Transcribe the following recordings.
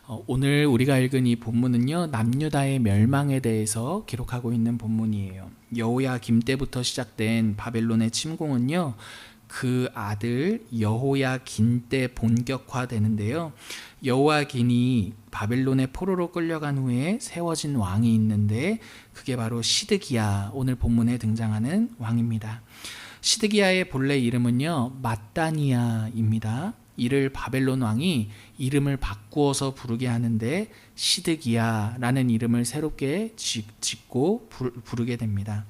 오늘 우리가 읽은 이 본문은요, 남유다의 멸망에 대해서 기록하고 있는 본문이에요. 여호야김 때부터 시작된 바벨론의 침공은요, 그 아들 여호야긴 때 본격화되는데요. 여호야긴이 바벨론의 포로로 끌려간 후에 세워진 왕이 있는데 그게 바로 시드기야, 오늘 본문에 등장하는 왕입니다. 시드기야의 본래 이름은요, matthaniah입니다. 이를 바벨론 왕이 이름을 바꾸어서 부르게 하는데 시드기야라는 이름을 새롭게 짓고 부르게 됩니다.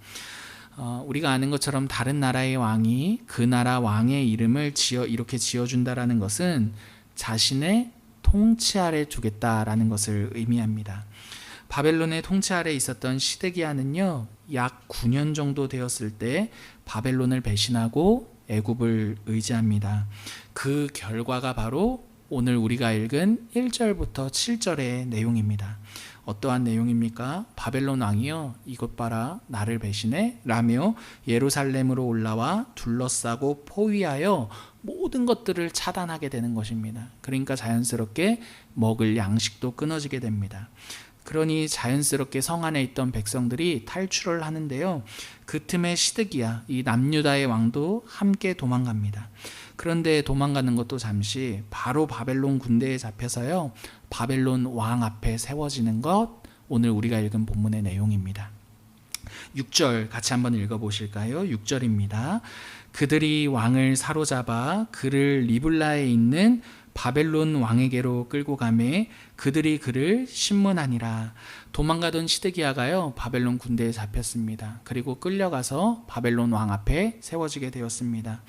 우리가 아는 것처럼 다른 나라의 왕이 그 나라 왕의 이름을 이렇게 지어준다라는 것은 자신의 통치 아래 두겠다라는 것을 의미합니다. 바벨론의 통치 아래 있었던 시드기야는요, 약 9년 정도 되었을 때 바벨론을 배신하고 애굽을 의지합니다. 그 결과가 바로 오늘 우리가 읽은 1절부터 7절의 내용입니다. 어떠한 내용입니까? 바벨론 왕이요, 이것 봐라, 나를 배신해 라며 예루살렘으로 올라와 둘러싸고 포위하여 모든 것들을 차단하게 되는 것입니다. 그러니까 자연스럽게 먹을 양식도 끊어지게 됩니다. 그러니 자연스럽게 성 안에 있던 백성들이 탈출을 하는데요, 그 틈에 시드기야, 이 남유다의 왕도 함께 도망갑니다. 그런데 도망가는 것도 잠시, 바로 바벨론 군대에 잡혀서요, 바벨론 왕 앞에 세워지는 것, 오늘 우리가 읽은 본문의 내용입니다. 6절 같이 한번 읽어보실까요? 6절입니다. 그들이 왕을 사로잡아 그를 리블라에 있는 바벨론 왕에게로 끌고 가매 그들이 그를 신문하니라. 도망가던 시드기야가요, 바벨론 군대에 잡혔습니다. 그리고 끌려가서 바벨론 왕 앞에 세워지게 되었습니다.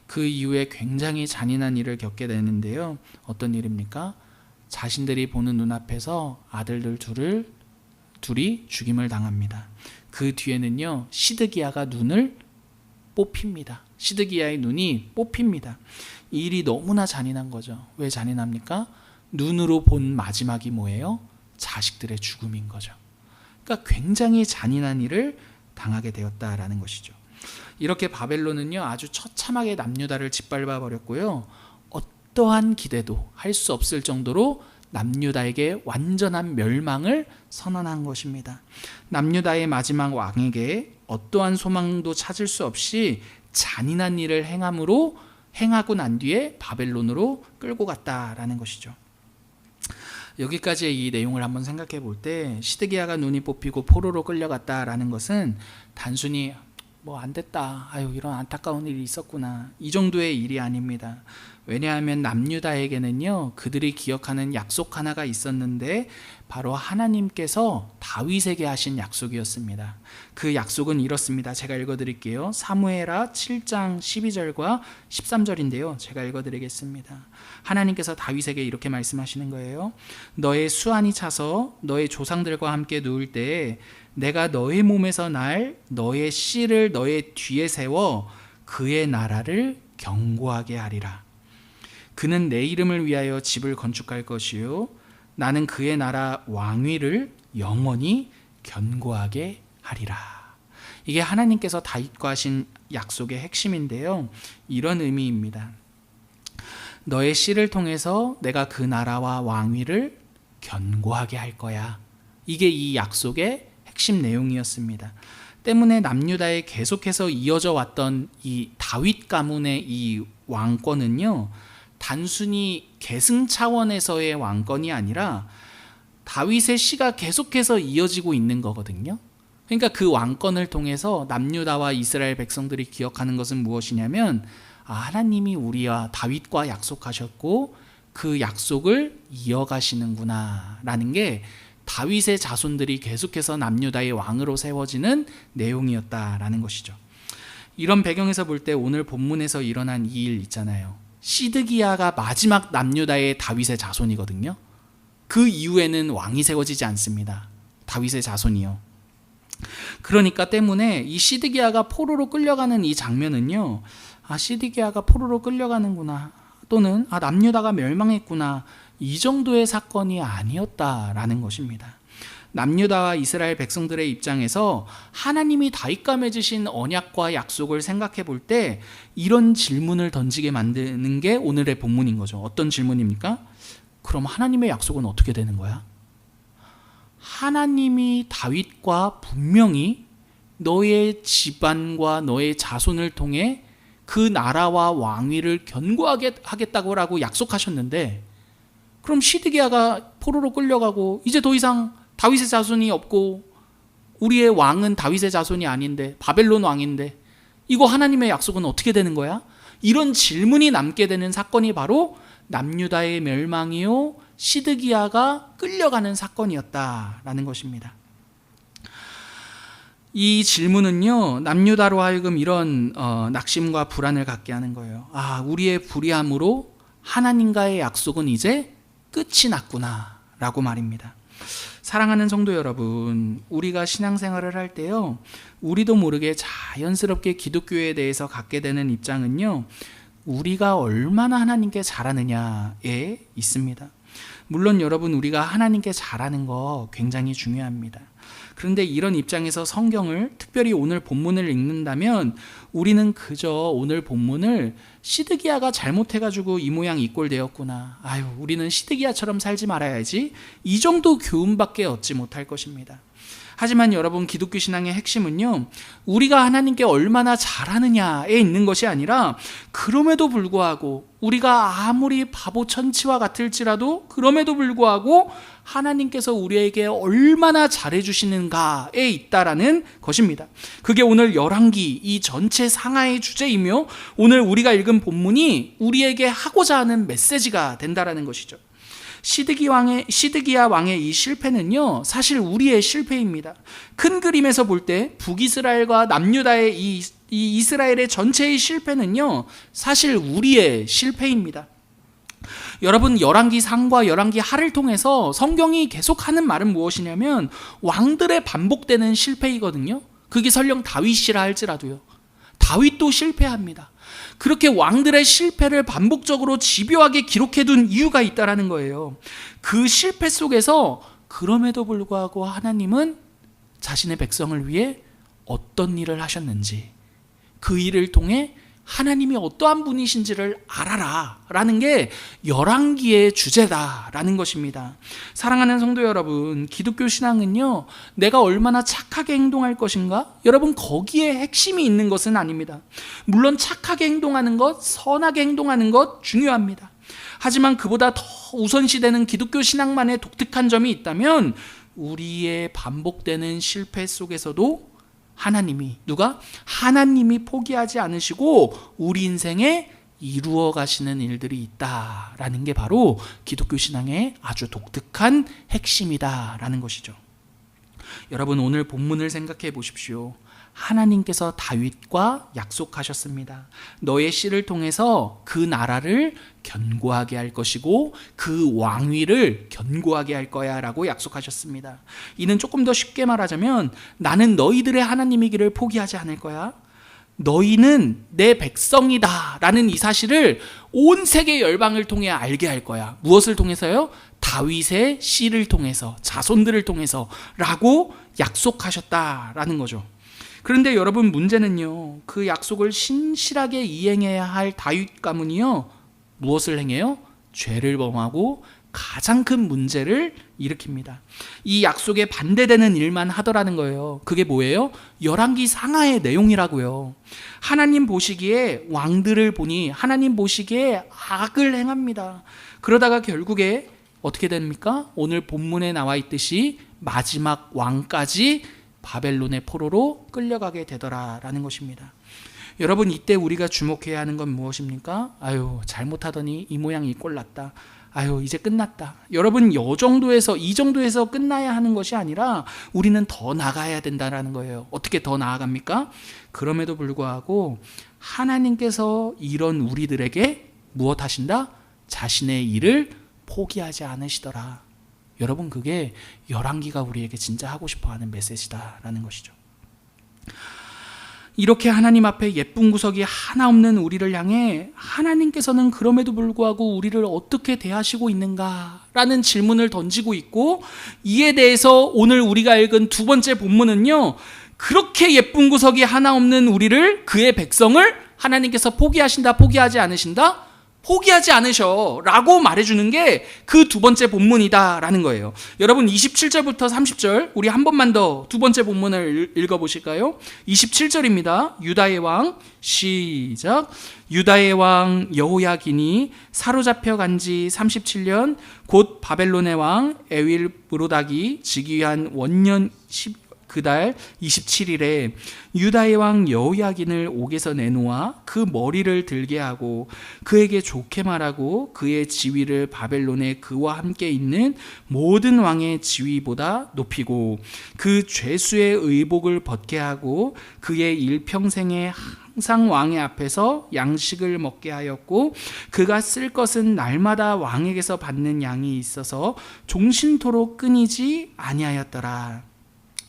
그 이후에 굉장히 잔인한 일을 겪게 되는데요, 어떤 일입니까? 자신들이 보는 눈앞에서 아들들 둘이 죽임을 당합니다. 그 뒤에는요, 시드기야가 눈을 뽑힙니다. 시드기야의 눈이 뽑힙니다. 이 일이 너무나 잔인한 거죠. 왜 잔인합니까? 눈으로 본 마지막이 뭐예요? 자식들의 죽음인 거죠. 그러니까 굉장히 잔인한 일을 당하게 되었다라는 것이죠. 이렇게 바벨론은요, 아주 처참하게 남유다를 짓밟아 버렸고요, 어떠한 기대도 할 수 없을 정도로 남유다에게 완전한 멸망을 선언한 것입니다. 남유다의 마지막 왕에게 어떠한 소망도 찾을 수 없이 잔인한 일을 행하고 난 뒤에 바벨론으로 끌고 갔다라는 것이죠. 여기까지의 이 내용을 한번 생각해 볼 때, 시드기야가 눈이 뽑히고 포로로 끌려갔다라는 것은 단순히 안 됐다, 아유 이런 안타까운 일이 있었구나, 이 정도의 일이 아닙니다. 왜냐하면 남유다에게는요, 그들이 기억하는 약속 하나가 있었는데 바로 하나님께서 다윗에게 하신 약속이었습니다. 그 약속은 이렇습니다. 제가 읽어드릴게요. 사무엘하 7장 12절과 13절인데요 제가 읽어드리겠습니다. 하나님께서 다윗에게 이렇게 말씀하시는 거예요. 너의 수완이 차서 너의 조상들과 함께 누울 때에 내가 너의 몸에서 날 너의 씨를 너의 뒤에 세워 그의 나라를 견고하게 하리라. 그는 내 이름을 위하여 집을 건축할 것이요 나는 그의 나라 왕위를 영원히 견고하게 하리라. 이게 하나님께서 다윗과 하신 약속의 핵심인데요, 이런 의미입니다. 너의 씨를 통해서 내가 그 나라와 왕위를 견고하게 할 거야. 이게 이 약속의 핵심 내용이었습니다. 때문에 남유다에 계속해서 이어져 왔던 이 다윗 가문의 이 왕권은요, 단순히 계승 차원에서의 왕권이 아니라 다윗의 씨가 계속해서 이어지고 있는 거거든요. 그러니까 그 왕권을 통해서 남유다와 이스라엘 백성들이 기억하는 것은 무엇이냐면, 하나님이 우리와 다윗과 약속하셨고 그 약속을 이어가시는구나 라는 게 다윗의 자손들이 계속해서 남유다의 왕으로 세워지는 내용이었다라는 것이죠. 이런 배경에서 볼 때 오늘 본문에서 일어난 이 일 있잖아요. 시드기야가 마지막 남유다의 다윗의 자손이거든요. 그 이후에는 왕이 세워지지 않습니다. 다윗의 자손이요. 그러니까 때문에 이 시드기야가 포로로 끌려가는 이 장면은요, 시드기야가 포로로 끌려가는구나, 또는 남유다가 멸망했구나, 이 정도의 사건이 아니었다라는 것입니다. 남유다와 이스라엘 백성들의 입장에서 하나님이 다윗과 맺으신 언약과 약속을 생각해 볼 때 이런 질문을 던지게 만드는 게 오늘의 본문인 거죠. 어떤 질문입니까? 그럼 하나님의 약속은 어떻게 되는 거야? 하나님이 다윗과 분명히 너의 집안과 너의 자손을 통해 그 나라와 왕위를 견고하게 하겠다고 약속하셨는데, 그럼 시드기야가 포로로 끌려가고 이제 더 이상 다윗의 자손이 없고 우리의 왕은 다윗의 자손이 아닌데 바벨론 왕인데 이거 하나님의 약속은 어떻게 되는 거야? 이런 질문이 남게 되는 사건이 바로 남유다의 멸망이요 시드기야가 끌려가는 사건이었다라는 것입니다. 이 질문은요 남유다로 하여금 이런 낙심과 불안을 갖게 하는 거예요. 우리의 불의함으로 하나님과의 약속은 이제 끝이 났구나 라고 말입니다. 사랑하는 성도 여러분, 우리가 신앙생활을 할 때요 우리도 모르게 자연스럽게 기독교에 대해서 갖게 되는 입장은요 우리가 얼마나 하나님께 잘하느냐에 있습니다. 물론 여러분, 우리가 하나님께 잘하는 거 굉장히 중요합니다. 그런데 이런 입장에서 성경을, 특별히 오늘 본문을 읽는다면 우리는 그저 오늘 본문을 시드기야가 잘못해가지고 이 모양 이 꼴 되었구나, 우리는 시드기야처럼 살지 말아야지, 이 정도 교훈밖에 얻지 못할 것입니다. 하지만 여러분, 기독교 신앙의 핵심은요 우리가 하나님께 얼마나 잘하느냐에 있는 것이 아니라, 그럼에도 불구하고 우리가 아무리 바보 천치와 같을지라도 그럼에도 불구하고 하나님께서 우리에게 얼마나 잘해주시는가에 있다라는 것입니다. 그게 오늘 열왕기 이 전체 상하의 주제이며 오늘 우리가 읽은 본문이 우리에게 하고자 하는 메시지가 된다라는 것이죠. 시드기야 왕의 이 실패는요 사실 우리의 실패입니다. 큰 그림에서 볼 때 북이스라엘과 남유다의 이 이스라엘의 전체의 실패는요 사실 우리의 실패입니다. 여러분, 열왕기 상과 열왕기 하를 통해서 성경이 계속하는 말은 무엇이냐면 왕들의 반복되는 실패이거든요. 그게 설령 다윗이라 할지라도요 다윗도 실패합니다. 그렇게 왕들의 실패를 반복적으로 집요하게 기록해둔 이유가 있다라는 거예요. 그 실패 속에서 그럼에도 불구하고 하나님은 자신의 백성을 위해 어떤 일을 하셨는지, 그 일을 통해 하나님이 어떠한 분이신지를 알아라 라는 게 열왕기의 주제다라는 것입니다. 사랑하는 성도 여러분, 기독교 신앙은요 내가 얼마나 착하게 행동할 것인가, 여러분 거기에 핵심이 있는 것은 아닙니다. 물론 착하게 행동하는 것, 선하게 행동하는 것 중요합니다. 하지만 그보다 더 우선시되는 기독교 신앙만의 독특한 점이 있다면 우리의 반복되는 실패 속에서도 하나님이 포기하지 않으시고 우리 인생에 이루어 가시는 일들이 있다라는 게 바로 기독교 신앙의 아주 독특한 핵심이다라는 것이죠. 여러분, 오늘 본문을 생각해 보십시오. 하나님께서 다윗과 약속하셨습니다. 너의 씨를 통해서 그 나라를 견고하게 할 것이고 그 왕위를 견고하게 할 거야 라고 약속하셨습니다. 이는 조금 더 쉽게 말하자면, 나는 너희들의 하나님이기를 포기하지 않을 거야, 너희는 내 백성이다 라는 이 사실을 온 세계 열방을 통해 알게 할 거야. 무엇을 통해서요? 다윗의 씨를 통해서, 자손들을 통해서 라고 약속하셨다라는 거죠. 그런데 여러분, 문제는요 그 약속을 신실하게 이행해야 할 다윗 가문이요 무엇을 행해요? 죄를 범하고 가장 큰 문제를 일으킵니다. 이 약속에 반대되는 일만 하더라는 거예요. 그게 뭐예요? 열왕기 상하의 내용이라고요. 하나님 보시기에, 왕들을 보니 하나님 보시기에 악을 행합니다. 그러다가 결국에 어떻게 됩니까? 오늘 본문에 나와 있듯이 마지막 왕까지 바벨론의 포로로 끌려가게 되더라라는 것입니다. 여러분, 이때 우리가 주목해야 하는 건 무엇입니까? 잘못하더니 이 모양 이 꼴 났다, 이제 끝났다. 여러분, 이 정도에서 끝나야 하는 것이 아니라 우리는 더 나가야 된다는 거예요. 어떻게 더 나아갑니까? 그럼에도 불구하고 하나님께서 이런 우리들에게 무엇 하신다? 자신의 일을 포기하지 않으시더라. 여러분, 그게 열왕기가 우리에게 진짜 하고 싶어하는 메시지다라는 것이죠. 이렇게 하나님 앞에 예쁜 구석이 하나 없는 우리를 향해 하나님께서는 그럼에도 불구하고 우리를 어떻게 대하시고 있는가라는 질문을 던지고 있고, 이에 대해서 오늘 우리가 읽은 두 번째 본문은요 그렇게 예쁜 구석이 하나 없는 우리를, 그의 백성을 하나님께서 포기하신다, 포기하지 않으신다? 포기하지 않으셔 라고 말해주는 게 그 두 번째 본문이다 라는 거예요. 여러분 27절부터 30절 우리 한 번만 더 두 번째 본문을 읽어보실까요? 27절입니다. 유다의 왕 시작. 유다의 왕 여호야긴이 사로잡혀 간 지 37년 곧 바벨론의 왕 에윌브로닥이 즉위한 원년 그달 27일에 유다의 왕 여호야긴을 옥에서 내놓아 그 머리를 들게 하고 그에게 좋게 말하고 그의 지위를 바벨론에 그와 함께 있는 모든 왕의 지위보다 높이고 그 죄수의 의복을 벗게 하고 그의 일평생에 항상 왕의 앞에서 양식을 먹게 하였고 그가 쓸 것은 날마다 왕에게서 받는 양이 있어서 종신토록 끊이지 아니하였더라.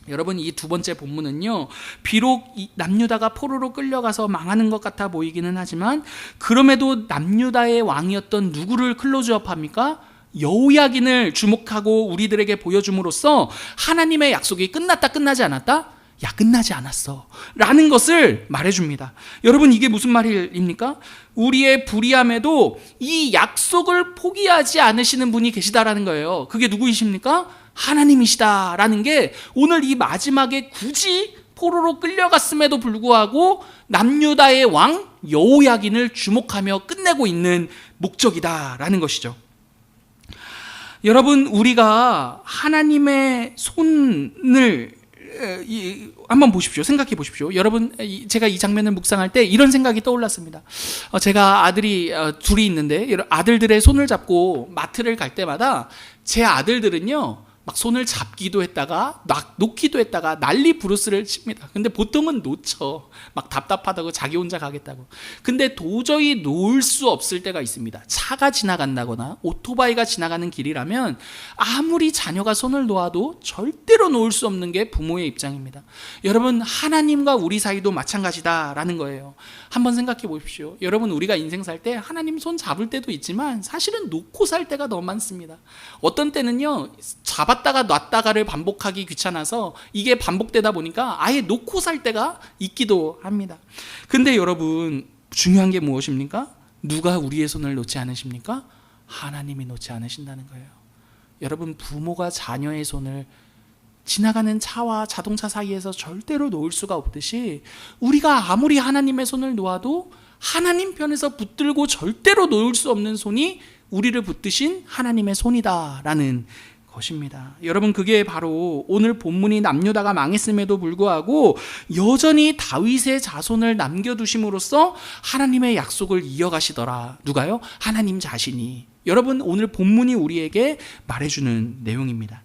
여러분 이 두 번째 본문은요, 비록 남유다가 포로로 끌려가서 망하는 것 같아 보이기는 하지만 그럼에도 남유다의 왕이었던 누구를 클로즈업합니까? 여호야긴을 주목하고 우리들에게 보여줌으로써 하나님의 약속이 끝났다 끝나지 않았다? 야, 끝나지 않았어 라는 것을 말해줍니다. 여러분 이게 무슨 말입니까? 우리의 불의함에도 이 약속을 포기하지 않으시는 분이 계시다라는 거예요. 그게 누구이십니까? 하나님이시다라는 게 오늘 이 마지막에 굳이 포로로 끌려갔음에도 불구하고 남유다의 왕 여호야긴을 주목하며 끝내고 있는 목적이다라는 것이죠. 여러분 우리가 하나님의 손을 한번 보십시오. 생각해 보십시오. 여러분 제가 이 장면을 묵상할 때 이런 생각이 떠올랐습니다. 제가 아들이 둘이 있는데 아들들의 손을 잡고 마트를 갈 때마다 제 아들들은요 막 손을 잡기도 했다가 놓기도 했다가 난리 부르스를 칩니다. 근데 보통은 놓쳐. 막 답답하다고 자기 혼자 가겠다고. 근데 도저히 놓을 수 없을 때가 있습니다. 차가 지나간다거나 오토바이가 지나가는 길이라면 아무리 자녀가 손을 놓아도 절대로 놓을 수 없는 게 부모의 입장입니다. 여러분 하나님과 우리 사이도 마찬가지다라는 거예요. 한번 생각해 보십시오. 여러분 우리가 인생 살 때 하나님 손 잡을 때도 있지만 사실은 놓고 살 때가 너무 많습니다. 어떤 때는요 잡았다가 놨다가를 반복하기 귀찮아서 이게 반복되다 보니까 아예 놓고 살 때가 있기도 합니다. 근데 여러분 중요한 게 무엇입니까? 누가 우리의 손을 놓지 않으십니까? 하나님이 놓지 않으신다는 거예요. 여러분 부모가 자녀의 손을 지나가는 차와 자동차 사이에서 절대로 놓을 수가 없듯이 우리가 아무리 하나님의 손을 놓아도 하나님 편에서 붙들고 절대로 놓을 수 없는 손이 우리를 붙드신 하나님의 손이다라는 것입니다. 여러분 그게 바로 오늘 본문이 남유다가 망했음에도 불구하고 여전히 다윗의 자손을 남겨두심으로써 하나님의 약속을 이어가시더라. 누가요? 하나님 자신이. 여러분 오늘 본문이 우리에게 말해주는 내용입니다.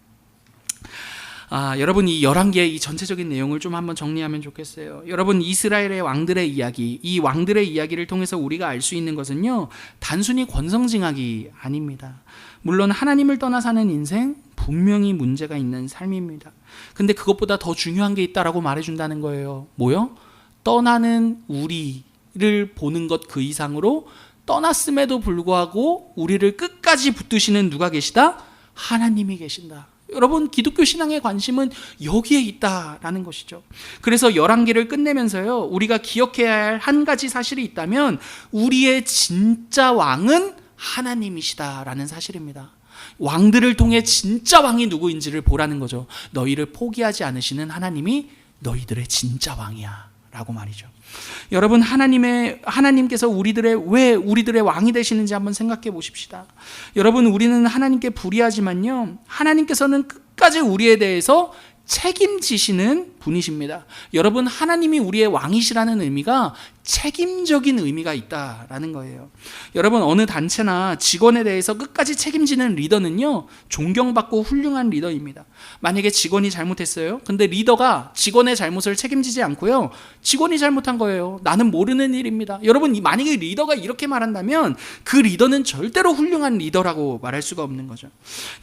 여러분 이 11개의 이 전체적인 내용을 좀 한번 정리하면 좋겠어요. 여러분 이스라엘의 왕들의 이야기, 이 왕들의 이야기를 통해서 우리가 알 수 있는 것은요 단순히 권성징악이 아닙니다. 물론 하나님을 떠나 사는 인생 분명히 문제가 있는 삶입니다. 근데 그것보다 더 중요한 게 있다라고 말해준다는 거예요. 뭐요? 떠나는 우리를 보는 것 그 이상으로 떠났음에도 불구하고 우리를 끝까지 붙드시는 누가 계시다? 하나님이 계신다. 여러분 기독교 신앙의 관심은 여기에 있다라는 것이죠. 그래서 11개를 끝내면서요 우리가 기억해야 할 한 가지 사실이 있다면 우리의 진짜 왕은 하나님이시다라는 사실입니다. 왕들을 통해 진짜 왕이 누구인지를 보라는 거죠. 너희를 포기하지 않으시는 하나님이 너희들의 진짜 왕이야 라고 말이죠. 여러분 하나님께서 왜 우리들의 왕이 되시는지 한번 생각해 보십시다. 여러분 우리는 하나님께 불의하지만요 하나님께서는 끝까지 우리에 대해서 책임지시는 분이십니다. 여러분 하나님이 우리의 왕이시라는 의미가 책임적인 의미가 있다라는 거예요. 여러분 어느 단체나 직원에 대해서 끝까지 책임지는 리더는요 존경받고 훌륭한 리더입니다. 만약에 직원이 잘못했어요. 근데 리더가 직원의 잘못을 책임지지 않고요 직원이 잘못한 거예요. 나는 모르는 일입니다. 여러분 만약에 리더가 이렇게 말한다면 그 리더는 절대로 훌륭한 리더라고 말할 수가 없는 거죠.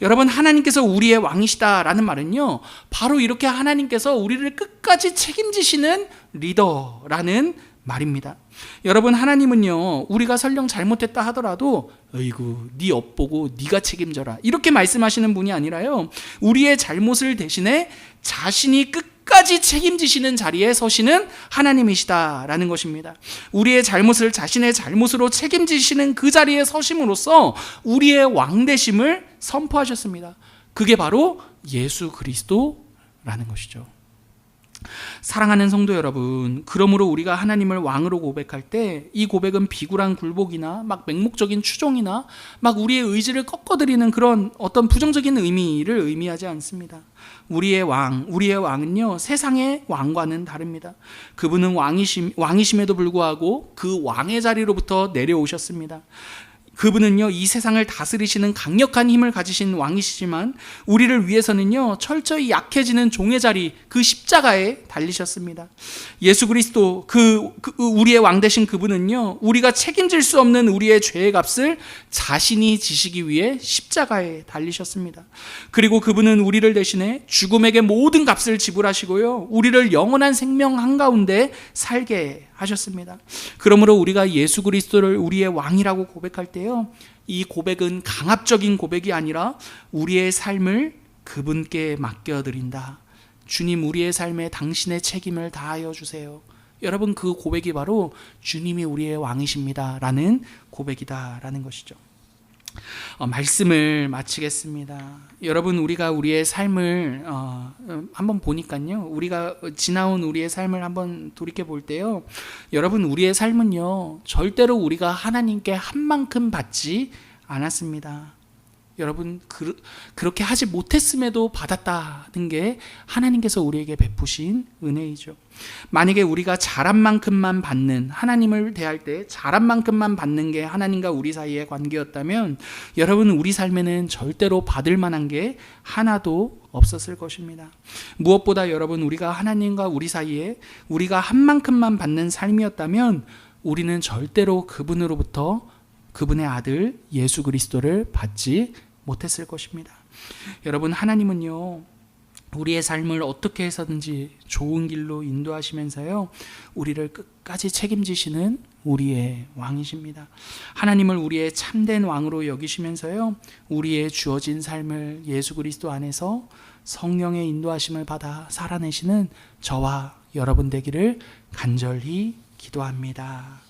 여러분 하나님께서 우리의 왕이시다라는 말은요 바로 이렇게 하나님께서 우리를 끝까지 책임지시는 리더라는 말입니다. 여러분 하나님은요 우리가 설령 잘못했다 하더라도 어이구 네 엿보고 네가 책임져라 이렇게 말씀하시는 분이 아니라요 우리의 잘못을 대신해 자신이 끝까지 끝까지 책임지시는 자리에 서시는 하나님이시다라는 것입니다. 우리의 잘못을 자신의 잘못으로 책임지시는 그 자리에 서심으로써 우리의 왕되심을 선포하셨습니다. 그게 바로 예수 그리스도라는 것이죠. 사랑하는 성도 여러분, 그러므로 우리가 하나님을 왕으로 고백할 때 이 고백은 비굴한 굴복이나 막 맹목적인 추종이나 막 우리의 의지를 꺾어드리는 그런 어떤 부정적인 의미를 의미하지 않습니다. 우리의 왕은요, 세상의 왕과는 다릅니다. 그분은 왕이심에도 불구하고 그 왕의 자리로부터 내려오셨습니다. 그분은요, 이 세상을 다스리시는 강력한 힘을 가지신 왕이시지만 우리를 위해서는요, 철저히 약해지는 종의 자리, 그 십자가에 달리셨습니다. 예수 그리스도, 우리의 왕 되신 그분은요, 우리가 책임질 수 없는 우리의 죄의 값을 자신이 지시기 위해 십자가에 달리셨습니다. 그리고 그분은 우리를 대신해 죽음에게 모든 값을 지불하시고요, 우리를 영원한 생명 한가운데 살게 하셨습니다. 그러므로 우리가 예수 그리스도를 우리의 왕이라고 고백할 때요, 이 고백은 강압적인 고백이 아니라 우리의 삶을 그분께 맡겨드린다. 주님, 우리의 삶에 당신의 책임을 다하여 주세요. 여러분, 그 고백이 바로 주님이 우리의 왕이십니다 라는 고백이다라는 것이죠. 말씀을 마치겠습니다. 여러분, 우리가 우리의 삶을 한번 보니까요, 우리가 지나온 우리의 삶을 한번 돌이켜 볼 때요, 여러분, 우리의 삶은요, 절대로 우리가 하나님께 한 만큼 받지 않았습니다. 여러분, 그렇게 하지 못했음에도 받았다는 게 하나님께서 우리에게 베푸신 은혜이죠. 만약에 우리가 잘한 만큼만 받는, 하나님을 대할 때 잘한 만큼만 받는 게 하나님과 우리 사이의 관계였다면 여러분, 우리 삶에는 절대로 받을 만한 게 하나도 없었을 것입니다. 무엇보다 여러분, 우리가 하나님과 우리 사이에 우리가 한 만큼만 받는 삶이었다면 우리는 절대로 그분으로부터 그분의 아들 예수 그리스도를 받지 못했을 것입니다. 여러분, 하나님은요, 우리의 삶을 어떻게 해서든지 좋은 길로 인도하시면서요, 우리를 끝까지 책임지시는 우리의 왕이십니다. 하나님을 우리의 참된 왕으로 여기시면서요, 우리의 주어진 삶을 예수 그리스도 안에서 성령의 인도하심을 받아 살아내시는 저와 여러분 되기를 간절히 기도합니다.